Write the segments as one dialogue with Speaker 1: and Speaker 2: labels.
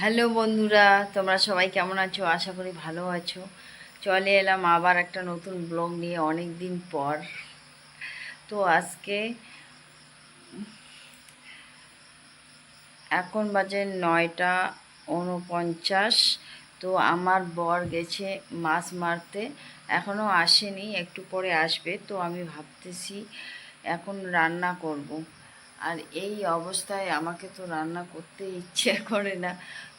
Speaker 1: Hello বন্ধুরা, তোমরা সবাই কেমন আছো? আশা করি ভালো আছো। চলে এলাম আবার একটা নতুন ব্লগ নিয়ে অনেক দিন পর। তো আজকে এখন বাজে 9:49। তো আমার বর গেছে মাছ মারতে, এখনও আসেনি, একটু পরে আসবে। তো আমি ভাবতেছি এখন রান্না করব। আর এই অবস্থায় আমাকে তো রান্না করতে ইচ্ছে করে না,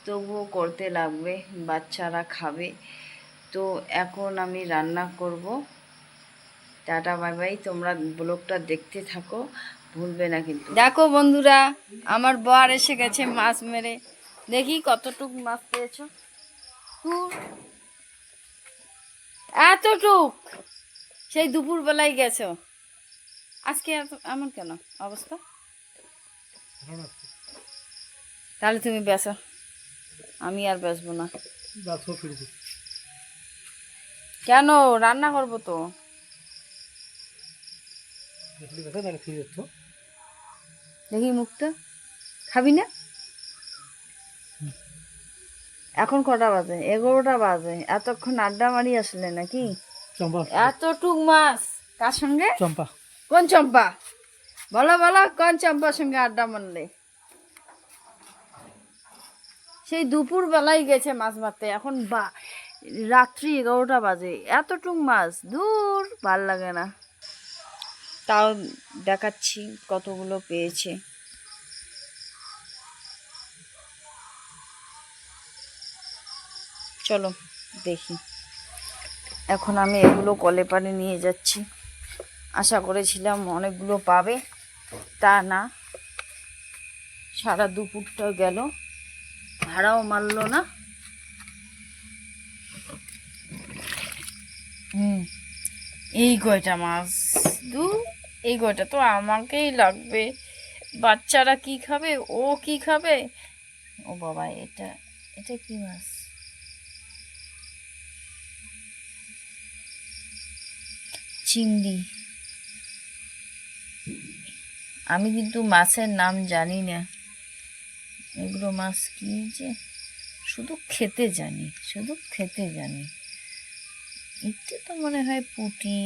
Speaker 1: তবুও করতে লাগবে, বাচ্চারা খাবে। তো এখন আমি রান্না করব। টাটা বাই বাই, তোমরা ব্লগটা দেখতে থাকো, ভুলবে না কিন্তু। দেখো বন্ধুরা, আমার বর এসে গেছে মাছ মেরে। দেখি কতটুক মাছ পেয়েছো। এতটুক? সেই দুপুর বেলায় গেছো, আজকে এমন কেন অবস্থা? তাহলে তুমি বেচো, আমি আর বেচবো না। কেন? রান্না করবো তো। দেখি মুখটা, খাবি না? এখন কটা বাজে? 11টা বাজে। এতক্ষণ আড্ডা মারি আসলে নাকি? এতটুক মাছ কার সঙ্গে? চম্পা। কোন চম্পা? বলো বলো, কোন চম্পার সঙ্গে আড্ডা মারলে? সেই দুপুর বেলায় গেছে মাছ মারতে, এখন রাত্রি 11টা বাজে। এতটুক মাছ, দূর, ভাল লাগে না। তাও দেখাচ্ছি কতগুলো পেয়েছে। চলো দেখি। এখন আমি এগুলো কলে পারে নিয়ে যাচ্ছি। আশা করেছিলাম অনেকগুলো পাবে, তা না। সারা দুপুরটা গেল, ভাড়াও মারলো না। এই কয়টা মাছ, এই কয়টা তো আমাকেই লাগবে। বাচ্চারা কি খাবে, ও কি খাবে? ও বাবা, এটা এটা কি মাছ? চিংড়ি। আমি কিন্তু মাছের নাম জানি না, এগুলো মাছ কি যে, শুধু খেতে জানি, শুধু খেতে জানি। এটা তো মনে হয় পুঁটি।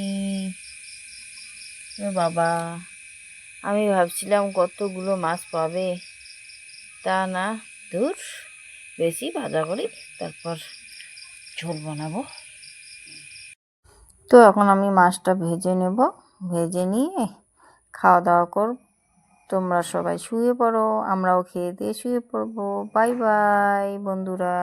Speaker 1: বাবা, আমি ভাবছিলাম কতগুলো মাছ পাবে, তা না। দূর, বেশি ভাজা করি, তারপর ঝোল বানাবো। তো এখন আমি মাছটা ভেজে নেব, ভেজে নিয়ে খাওয়া দাওয়া করব। তোমরা সবাই শুয়ে পড়ো, আমরাও খেয়ে দিয়ে শুয়ে পড়বো। বাই বাই বন্ধুরা।